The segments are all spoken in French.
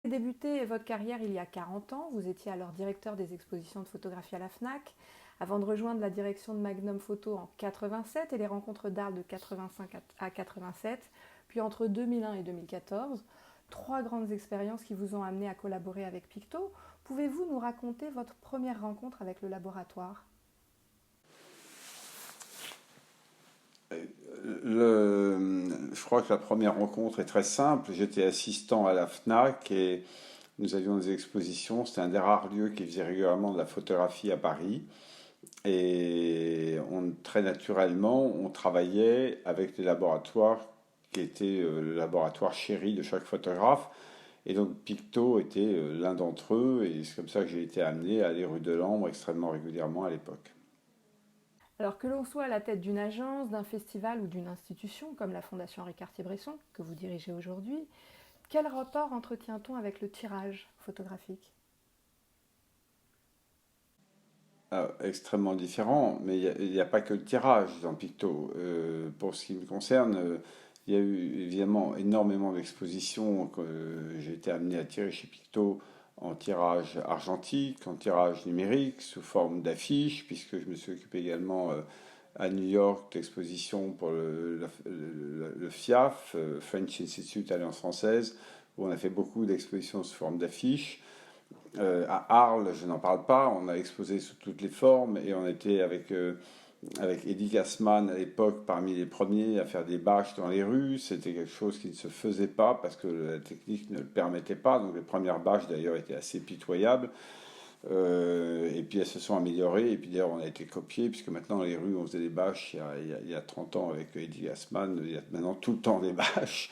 Débuté votre carrière il y a 40 ans, vous étiez alors directeur des expositions de photographie à la FNAC, avant de rejoindre la direction de Magnum Photo en 87 et les rencontres d'Arles de 85 à 87, puis entre 2001 et 2014, trois grandes expériences qui vous ont amené à collaborer avec Picto. Pouvez-vous nous raconter votre première rencontre avec le laboratoire ? Je crois que la première rencontre est très simple. J'étais assistant à la FNAC et nous avions des expositions. C'était un des rares lieux qui faisait régulièrement de la photographie à Paris. Et très naturellement, on travaillait avec les laboratoires qui étaient le laboratoire chéri de chaque photographe. Et donc Picto était l'un d'entre eux. Et c'est comme ça que j'ai été amené à aller rue de Lambre extrêmement régulièrement à l'époque. Alors que l'on soit à la tête d'une agence, d'un festival ou d'une institution comme la Fondation Henri Cartier-Bresson, que vous dirigez aujourd'hui, quel rapport entretient-on avec le tirage photographique ? Extrêmement différent, mais il n'y a pas que le tirage dans Picto. Pour ce qui me concerne, il y a eu évidemment énormément d'expositions que j'ai été amené à tirer chez Picto en tirage argentique, en tirage numérique, sous forme d'affiches, puisque je me suis occupé également à New York d'expositions pour le FIAF, French Institute Alliance Française, où on a fait beaucoup d'expositions sous forme d'affiches. À Arles, je n'en parle pas, on a exposé sous toutes les formes et on était avec Eddie Gassman à l'époque parmi les premiers à faire des bâches dans les rues. C'était quelque chose qui ne se faisait pas parce que la technique ne le permettait pas. Donc les premières bâches d'ailleurs étaient assez pitoyables. Et puis elles se sont améliorées. Et puis d'ailleurs on a été copiés puisque maintenant dans les rues on faisait des bâches il y a 30 ans avec Eddie Gassman. Il y a maintenant tout le temps des bâches.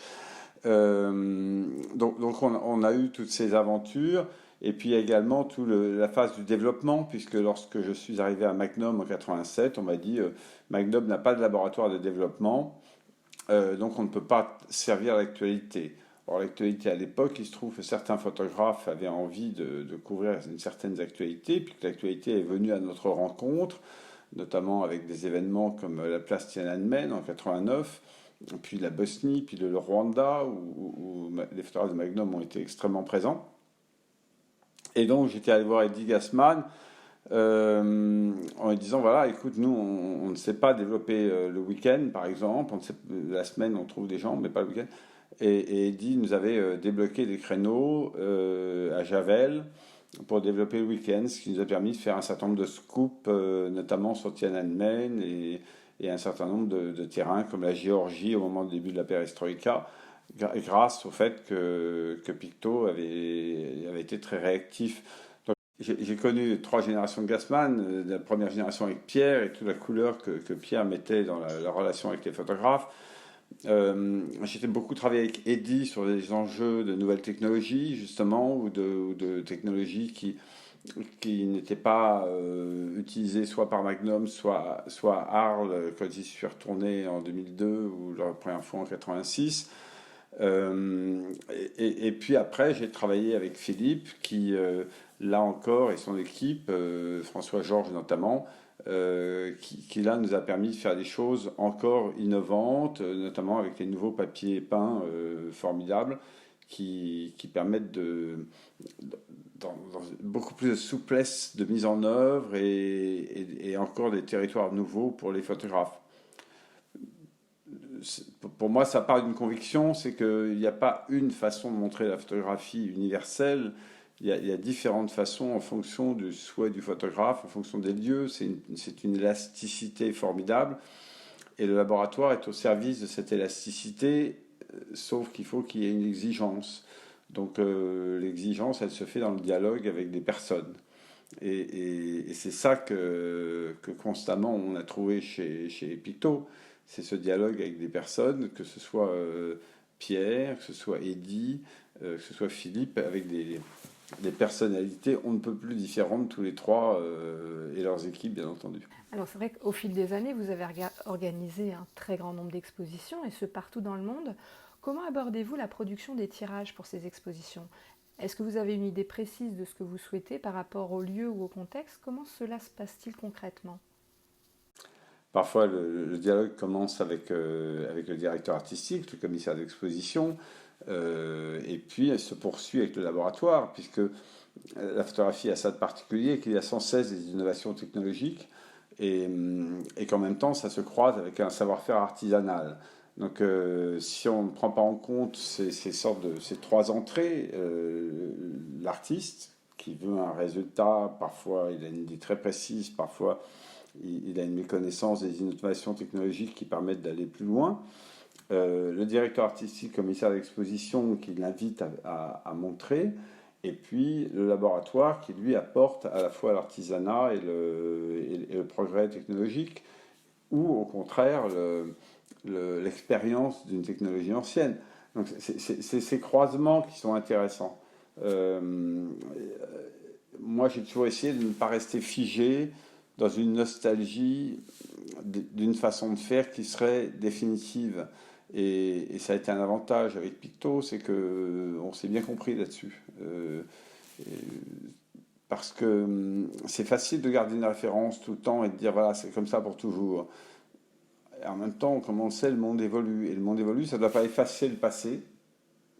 Donc on a eu toutes ces aventures. Et puis également toute la phase du développement, puisque lorsque je suis arrivé à Magnum en 87, on m'a dit Magnum n'a pas de laboratoire de développement, donc on ne peut pas servir l'actualité. Or l'actualité à l'époque, il se trouve que certains photographes avaient envie de couvrir une certaine actualité, puis que l'actualité est venue à notre rencontre, notamment avec des événements comme la place Tiananmen en 89, puis la Bosnie, puis le Rwanda, où les photographes de Magnum ont été extrêmement présents. Et donc j'étais allé voir Eddie Gassman en lui disant voilà, écoute, nous on ne sait pas développer le week-end par exemple, la semaine on trouve des gens, mais pas le week-end. Et Eddie nous avait débloqué des créneaux à Javel pour développer le week-end, ce qui nous a permis de faire un certain nombre de scoops, notamment sur Tiananmen et un certain nombre de terrains comme la Géorgie au moment du début de la perestroïka, grâce au fait que Picto avait été très réactif. Donc, j'ai connu trois générations de Gassman, la première génération avec Pierre et toute la couleur que Pierre mettait dans la relation avec les photographes. J'ai beaucoup travaillé avec Eddie sur des enjeux de nouvelles technologies, justement, ou de technologies qui n'étaient pas utilisées soit par Magnum, soit Arles, quand j'y suis retourné en 2002 ou la première fois en 86. Et puis après, j'ai travaillé avec Philippe, qui, là encore, et son équipe, François Georges notamment, qui là nous a permis de faire des choses encore innovantes, notamment avec les nouveaux papiers peints formidables, qui permettent dans beaucoup plus de souplesse de mise en œuvre et encore des territoires nouveaux pour les photographes. Pour moi, ça part d'une conviction, c'est qu'il n'y a pas une façon de montrer la photographie universelle. Il y a différentes façons en fonction du souhait du photographe, en fonction des lieux. C'est une élasticité formidable. Et le laboratoire est au service de cette élasticité, sauf qu'il faut qu'il y ait une exigence. Donc l'exigence, elle se fait dans le dialogue avec des personnes. Et c'est ça que constamment on a trouvé chez Picto. C'est ce dialogue avec des personnes, que ce soit Pierre, que ce soit Eddy, que ce soit Philippe, avec des personnalités on ne peut plus différentes tous les trois et leurs équipes, bien entendu. Alors c'est vrai qu'au fil des années, vous avez organisé un très grand nombre d'expositions, et ce partout dans le monde. Comment abordez-vous la production des tirages pour ces expositions ? Est-ce que vous avez une idée précise de ce que vous souhaitez par rapport au lieu ou au contexte ? Comment cela se passe-t-il concrètement ? Parfois, le dialogue commence avec le directeur artistique, le commissaire d'exposition, et puis elle se poursuit avec le laboratoire, puisque la photographie a ça de particulier, qu'il y a sans cesse des innovations technologiques, et qu'en même temps, ça se croise avec un savoir-faire artisanal. Donc, si on ne prend pas en compte ces trois entrées, l'artiste qui veut un résultat, parfois il a une idée très précise, parfois il a une méconnaissance des innovations technologiques qui permettent d'aller plus loin. Le directeur artistique, commissaire d'exposition, qui l'invite à montrer, et puis le laboratoire qui lui apporte à la fois l'artisanat et le progrès technologique, ou au contraire l'expérience d'une technologie ancienne. Donc c'est ces croisements qui sont intéressants. Moi j'ai toujours essayé de ne pas rester figé dans une nostalgie d'une façon de faire qui serait définitive. Et ça a été un avantage avec Picto, c'est qu'on s'est bien compris là-dessus. Parce que c'est facile de garder une référence tout le temps et de dire voilà, c'est comme ça pour toujours. Et en même temps, comme on le sait, le monde évolue. Et le monde évolue, ça ne doit pas effacer le passé.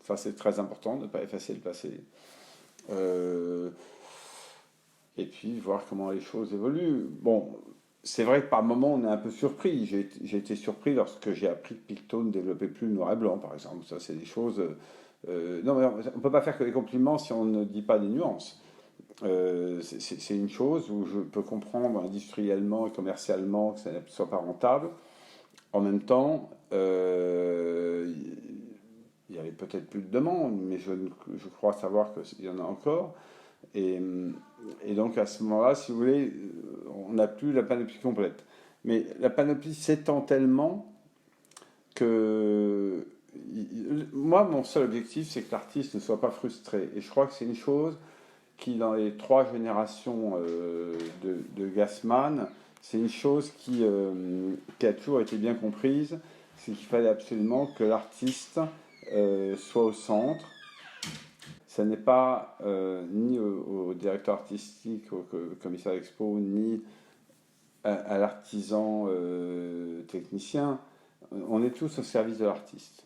Ça, c'est très important de ne pas effacer le passé. Et puis voir comment les choses évoluent. Bon, c'est vrai que par moments on est un peu surpris. J'ai été surpris lorsque j'ai appris que Picto ne développait plus le noir et blanc, par exemple. Ça, c'est des choses. Non, mais on ne peut pas faire que des compliments si on ne dit pas des nuances. C'est une chose où je peux comprendre industriellement et commercialement que ça ne soit pas rentable. En même temps, il y avait peut-être plus de demandes, mais je crois savoir qu'il y en a encore. Et, et donc à ce moment-là, si vous voulez, on n'a plus la panoplie complète. Mais la panoplie s'étend tellement que moi, mon seul objectif, c'est que l'artiste ne soit pas frustré. Et je crois que c'est une chose qui, dans les trois générations de Gassman, c'est une chose qui a toujours été bien comprise, c'est qu'il fallait absolument que l'artiste soit au centre. Ce n'est pas ni au directeur artistique, au commissaire d'expo, ni à l'artisan technicien. On est tous au service de l'artiste.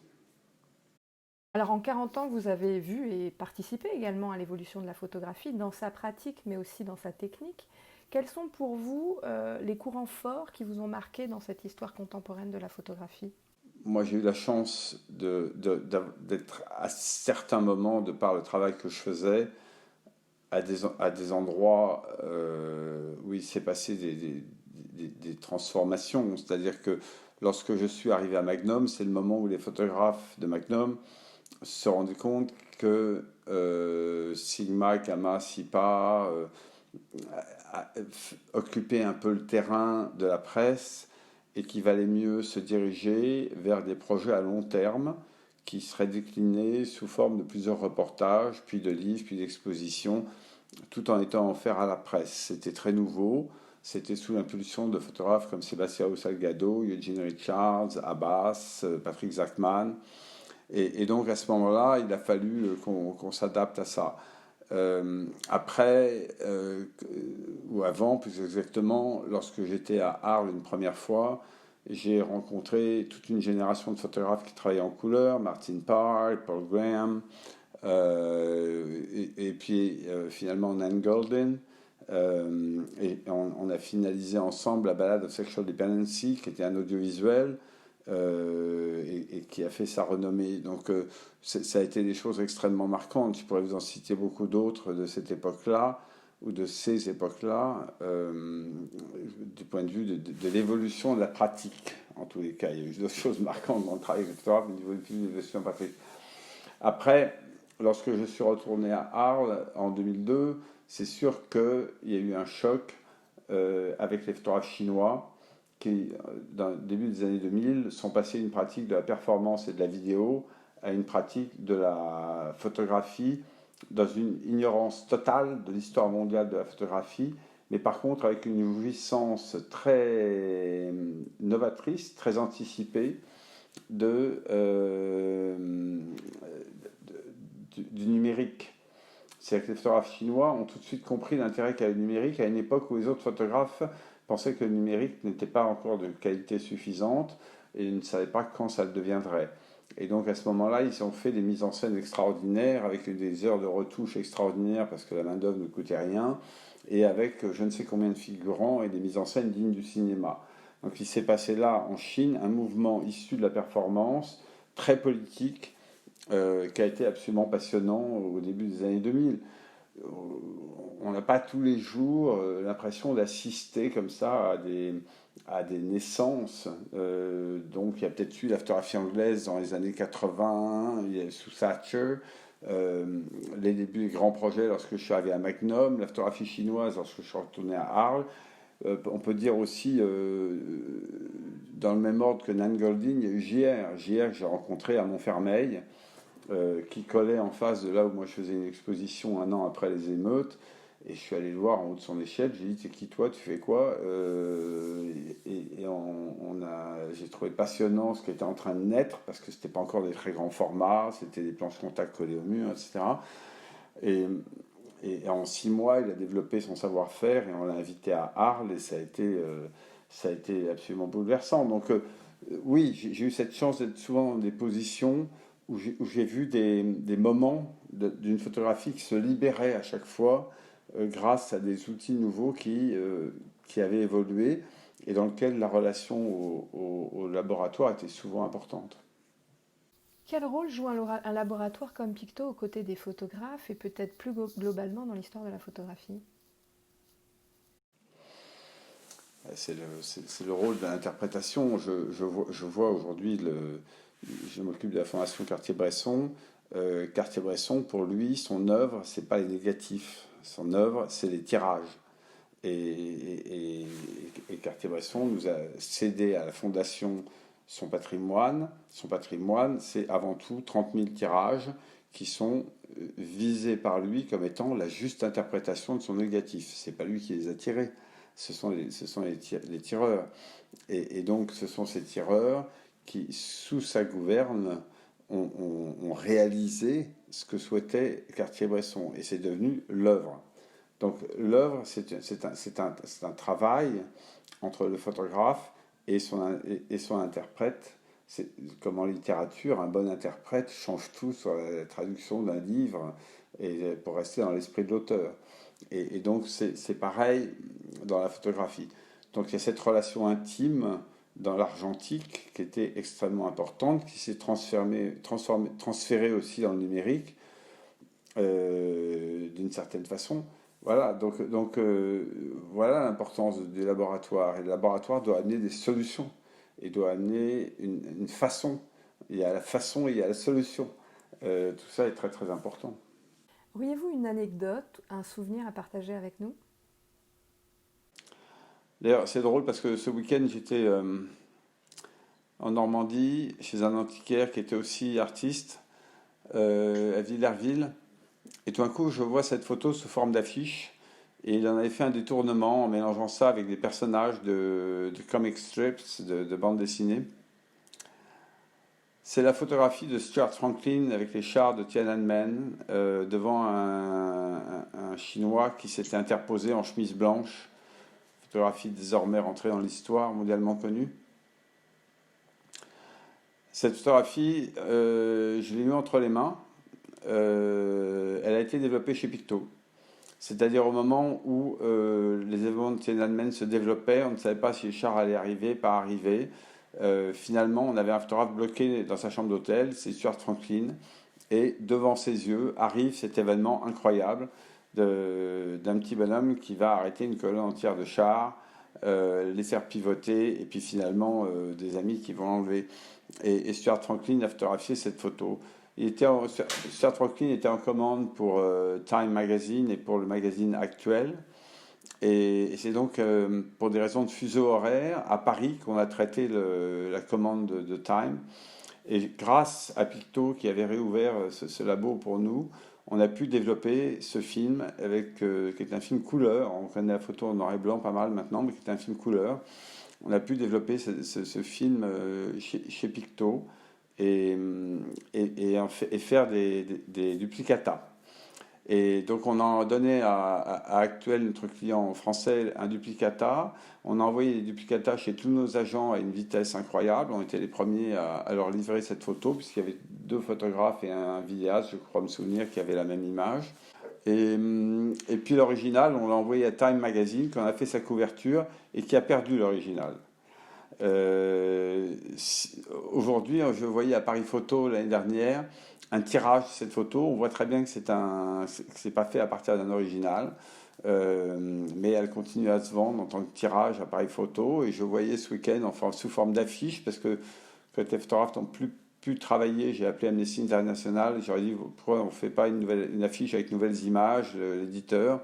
Alors en 40 ans, vous avez vu et participé également à l'évolution de la photographie dans sa pratique, mais aussi dans sa technique. Quels sont pour vous les courants forts qui vous ont marqué dans cette histoire contemporaine de la photographie? Moi, j'ai eu la chance d'être à certains moments, de par le travail que je faisais, à des endroits où il s'est passé des transformations. C'est-à-dire que lorsque je suis arrivé à Magnum, c'est le moment où les photographes de Magnum se rendaient compte que Sigma, Gamma, SIPA occupaient un peu le terrain de la presse et qu'il valait mieux se diriger vers des projets à long terme qui seraient déclinés sous forme de plusieurs reportages, puis de livres, puis d'expositions, tout en étant offerts à la presse. C'était très nouveau. C'était sous l'impulsion de photographes comme Sebastião Salgado, Eugene Richards, Abbas, Patrick Zachman. Et donc à ce moment-là, il a fallu qu'on s'adapte à ça. Après, ou avant plus exactement, lorsque j'étais à Arles une première fois, j'ai rencontré toute une génération de photographes qui travaillaient en couleur, Martin Parr, Paul Graham, et puis finalement Nan Goldin. Et on a finalisé ensemble la Ballad of Sexual Dependency, qui était un audiovisuel, et qui a fait sa renommée. Donc ça a été des choses extrêmement marquantes. Je pourrais vous en citer beaucoup d'autres de cette époque-là, ou de ces époques-là, du point de vue de l'évolution de la pratique. En tous les cas, il y a eu d'autres choses marquantes dans le travail avec le photographe, au niveau de l'évolution pratique. Après, lorsque je suis retourné à Arles en 2002, c'est sûr qu'il y a eu un choc avec les photographes chinois qui, dans le début des années 2000, sont passés d'une pratique de la performance et de la vidéo à une pratique de la photographie dans une ignorance totale de l'histoire mondiale de la photographie, mais par contre avec une jouissance très novatrice, très anticipée du numérique. C'est que les photographes chinois ont tout de suite compris l'intérêt qu'a le numérique à une époque où les autres photographes pensaient que le numérique n'était pas encore de qualité suffisante et ne savaient pas quand ça le deviendrait. Et donc à ce moment-là, ils ont fait des mises en scène extraordinaires, avec des heures de retouche extraordinaires, parce que la main-d'œuvre ne coûtait rien, et avec je ne sais combien de figurants et des mises en scène dignes du cinéma. Donc il s'est passé là, en Chine, un mouvement issu de la performance, très politique, qui a été absolument passionnant au début des années 2000. On n'a pas tous les jours l'impression d'assister comme ça à des naissances. Donc il y a peut-être eu la photographie anglaise dans les années 80, il y a sous Thatcher, les débuts des grands projets lorsque je suis arrivé à Magnum, la photographie chinoise lorsque je suis retourné à Arles. On peut dire aussi, dans le même ordre que Nan Goldin, il y a eu JR que j'ai rencontré à Montfermeil, qui collait en face de là où moi je faisais une exposition un an après les émeutes. Et je suis allé le voir en haut de son échelle. J'ai dit, c'est qui toi, tu fais quoi? J'ai trouvé passionnant ce qui était en train de naître, parce que c'était pas encore des très grands formats, c'était des planches contact collées au mur, etc. Et en 6 mois, il a développé son savoir-faire et on l'a invité à Arles et ça a été absolument bouleversant. Donc oui, j'ai eu cette chance d'être souvent dans des positions où j'ai vu des moments d'une photographie qui se libérait à chaque fois grâce à des outils nouveaux qui avaient évolué et dans lesquels la relation au laboratoire était souvent importante. Quel rôle joue un laboratoire comme Picto aux côtés des photographes et peut-être plus globalement dans l'histoire de la photographie? C'est le rôle de l'interprétation. Je vois aujourd'hui, je m'occupe de la Fondation Cartier-Bresson. Cartier-Bresson, pour lui, son œuvre, c'est pas les négatifs. Son œuvre, c'est les tirages. Et Cartier-Bresson nous a cédé à la Fondation son patrimoine. Son patrimoine, c'est avant tout 30 000 tirages qui sont visés par lui comme étant la juste interprétation de son négatif. C'est pas lui qui les a tirés, ce sont les tireurs. Et donc, ce sont ces tireurs qui, sous sa gouverne, ont réalisé ce que souhaitait Cartier-Bresson. Et c'est devenu l'œuvre. Donc l'œuvre, c'est un travail entre le photographe et son interprète. C'est comme en littérature, un bon interprète change tout sur la traduction d'un livre et pour rester dans l'esprit de l'auteur. Et donc c'est pareil dans la photographie. Donc il y a cette relation intime dans l'argentique qui était extrêmement importante, qui s'est transférée aussi dans le numérique d'une certaine façon. Voilà, voilà l'importance du laboratoire. Et le laboratoire doit amener des solutions et doit amener une façon. Il y a la façon et il y a la solution. Tout ça est très très important. Auriez-vous une anecdote, un souvenir à partager avec nous? D'ailleurs, c'est drôle parce que ce week-end, j'étais en Normandie chez un antiquaire qui était aussi artiste à Villerville. Et tout d'un coup, je vois cette photo sous forme d'affiche. Et il en avait fait un détournement en mélangeant ça avec des personnages de comic strips, de bande dessinée. C'est la photographie de Stuart Franklin avec les chars de Tiananmen devant un Chinois qui s'était interposé en chemise blanche. Photographie désormais rentrée dans l'histoire, mondialement connue. Cette photographie, je l'ai eue entre les mains. Elle a été développée chez Picto. C'est-à-dire au moment où les événements de Tiananmen se développaient, on ne savait pas si les chars allaient arriver, pas arriver. Finalement, on avait un photographe bloqué dans sa chambre d'hôtel, c'est Stuart Franklin, et devant ses yeux arrive cet événement incroyable d'un petit bonhomme qui va arrêter une colonne entière de chars, les faire pivoter, et puis finalement des amis qui vont l'enlever. Et Stuart Franklin a photographié cette photo. Stuart Franklin était en commande pour Time Magazine et pour le magazine Actuel. Et c'est donc pour des raisons de fuseau horaire à Paris qu'on a traité la commande de Time. Et grâce à Picto qui avait réouvert ce labo pour nous, on a pu développer ce film qui est un film couleur. On connaît la photo en noir et blanc pas mal maintenant, mais qui est un film couleur. On a pu développer ce film chez Picto et faire des duplicata. Et donc on a donné à Actuel, notre client français, un duplicata. On a envoyé les duplicata chez tous nos agents à une vitesse incroyable. On était les premiers à leur livrer cette photo, puisqu'il y avait deux photographes et un vidéaste, je crois me souvenir, qui avaient la même image. Et puis l'original, on l'a envoyé à Time Magazine, qui en a fait sa couverture et qui a perdu l'original. Aujourd'hui, je voyais à Paris Photo l'année dernière un tirage de cette photo. On voit très bien que c'est pas fait à partir d'un original, mais elle continue à se vendre en tant que tirage à Paris Photo. Et je voyais ce week-end sous forme d'affiche, parce que quand les photographes n'ont plus pu travailler, j'ai appelé Amnesty International. J'aurais dit pourquoi on ne fait pas une affiche avec nouvelles images, l'éditeur.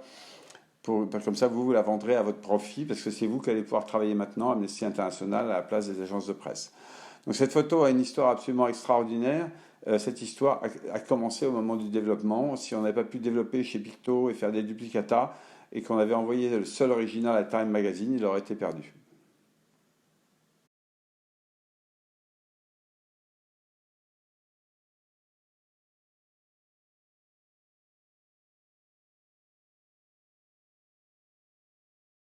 Comme ça, vous la vendrez à votre profit, parce que c'est vous qui allez pouvoir travailler maintenant, Amnesty International, à la place des agences de presse. Donc cette photo a une histoire absolument extraordinaire. Cette histoire a commencé au moment du développement. Si on n'avait pas pu développer chez Picto et faire des duplicata, et qu'on avait envoyé le seul original à Time Magazine, il aurait été perdu.